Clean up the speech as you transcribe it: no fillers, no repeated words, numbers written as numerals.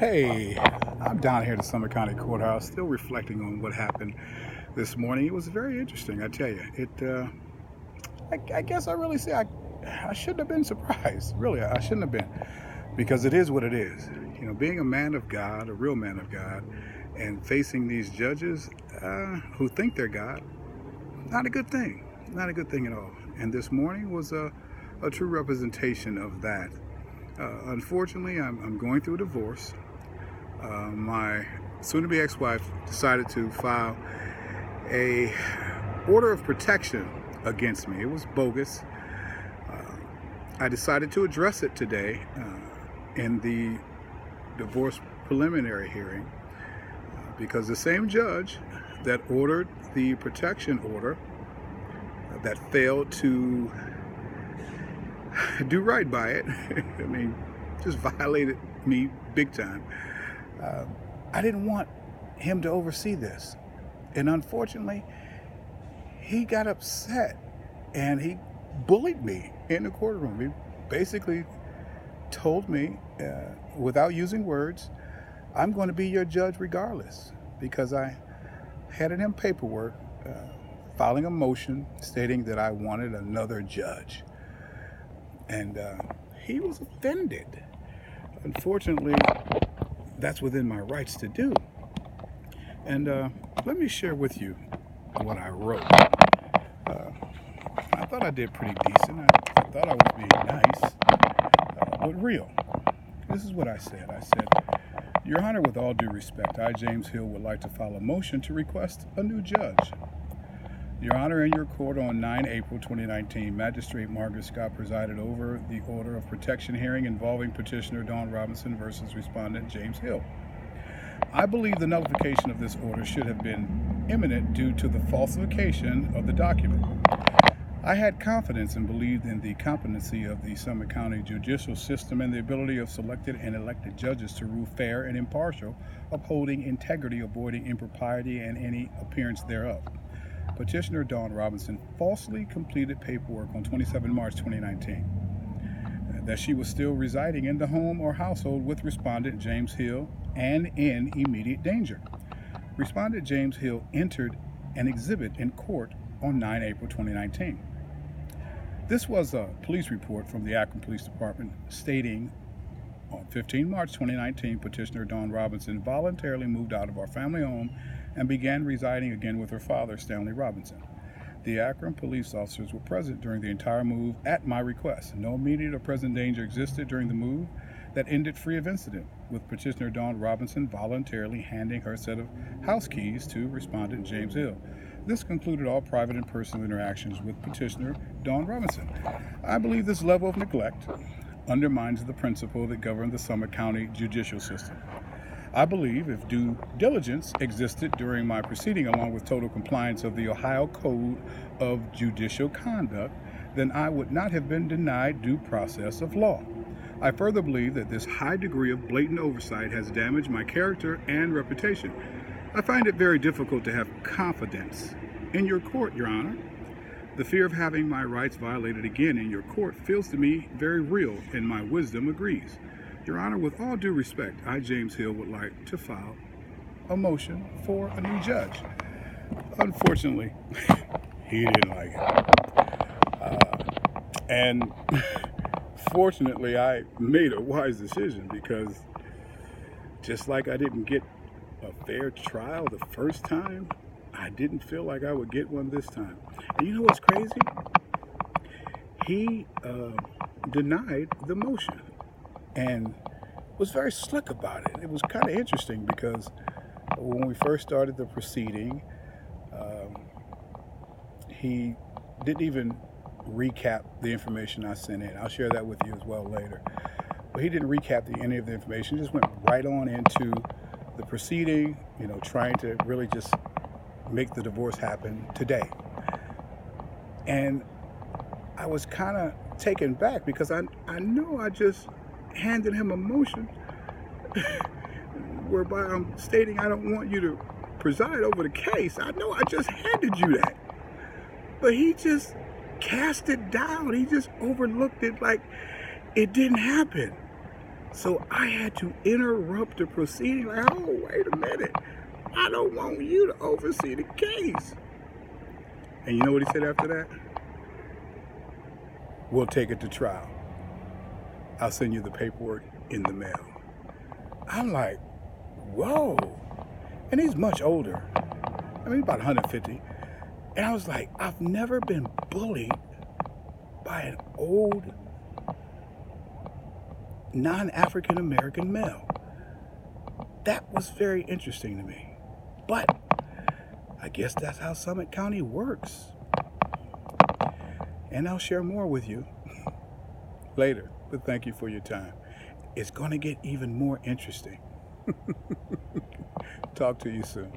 Hey, I'm down here at the Summit County Courthouse, still reflecting on what happened this morning. It was very interesting, I tell you. I guess I really say I shouldn't have been surprised. Really, I shouldn't have been, because it is what it is. You know, being a man of God, a real man of God, and facing these judges who think they're God, not a good thing. Not a good thing at all. And this morning was a true representation of that. Unfortunately, I'm going through a divorce. My soon-to-be ex-wife decided to file a order of protection against me. It was bogus. I decided to address it today in the divorce preliminary hearing because the same judge that ordered the protection order that failed to do right by it, I mean, just violated me big time. I didn't want him to oversee this. And unfortunately, he got upset and he bullied me in the courtroom. He basically told me, without using words, I'm going to be your judge regardless, because I handed him paperwork filing a motion stating that I wanted another judge. And he was offended. Unfortunately, that's within my rights to do. And let me share with you what I wrote. I thought I did pretty decent. I thought I was being nice, but real. This is what I said. I said, Your Honor, with all due respect, I, James Hill, would like to file a motion to request a new judge. Your Honor, in your court on 9 April 2019, Magistrate Margaret Scott presided over the order of protection hearing involving Petitioner Dawn Robinson versus Respondent James Hill. I believe the nullification of this order should have been imminent due to the falsification of the document. I had confidence and believed in the competency of the Summit County judicial system and the ability of selected and elected judges to rule fair and impartial, upholding integrity, avoiding impropriety and any appearance thereof. Petitioner Dawn Robinson falsely completed paperwork on 27 March 2019 that she was still residing in the home or household with Respondent James Hill and in immediate danger. Respondent James Hill entered an exhibit in court on 9 April 2019. This was a police report from the Akron Police Department stating on 15 March 2019, Petitioner Dawn Robinson voluntarily moved out of our family home and began residing again with her father, Stanley Robinson. The Akron police officers were present during the entire move at my request. No immediate or present danger existed during the move that ended free of incident, with Petitioner Dawn Robinson voluntarily handing her set of house keys to Respondent James Hill. This concluded all private and personal interactions with Petitioner Dawn Robinson. I believe this level of neglect undermines the principle that governs the Summit County judicial system. I believe if due diligence existed during my proceeding, along with total compliance of the Ohio Code of Judicial Conduct, then I would not have been denied due process of law. I further believe that this high degree of blatant oversight has damaged my character and reputation. I find it very difficult to have confidence in your court, Your Honor. The fear of having my rights violated again in your court feels to me very real, and my wisdom agrees. Your Honor, with all due respect, I, James Hill, would like to file a motion for a new judge. Unfortunately, he didn't like it. And fortunately, I made a wise decision, because just like I didn't get a fair trial the first time, I didn't feel like I would get one this time. And you know what's crazy? He denied the motion and was very slick about it. It was kind of interesting, because when we first started the proceeding, he didn't even recap the information I sent in. I'll share that with you as well later. But he didn't recap any of the information, just went right on into the proceeding, trying to really just make the divorce happen today. And I was kind of taken back, because I know I just handed him a motion whereby I'm stating I don't want you to preside over the case. I know I just handed you that. But he just cast it down. He just overlooked it like it didn't happen. So I had to interrupt the proceeding. Like, oh, wait a minute. I don't want you to oversee the case. And you know what he said after that? We'll take it to trial. I'll send you the paperwork in the mail. I'm like, whoa. And he's much older. I mean, about 150. And I was like, I've never been bullied by an old non-African American male. That was very interesting to me. But I guess that's how Summit County works. And I'll share more with you later. But thank you for your time. It's going to get even more interesting. Talk to you soon.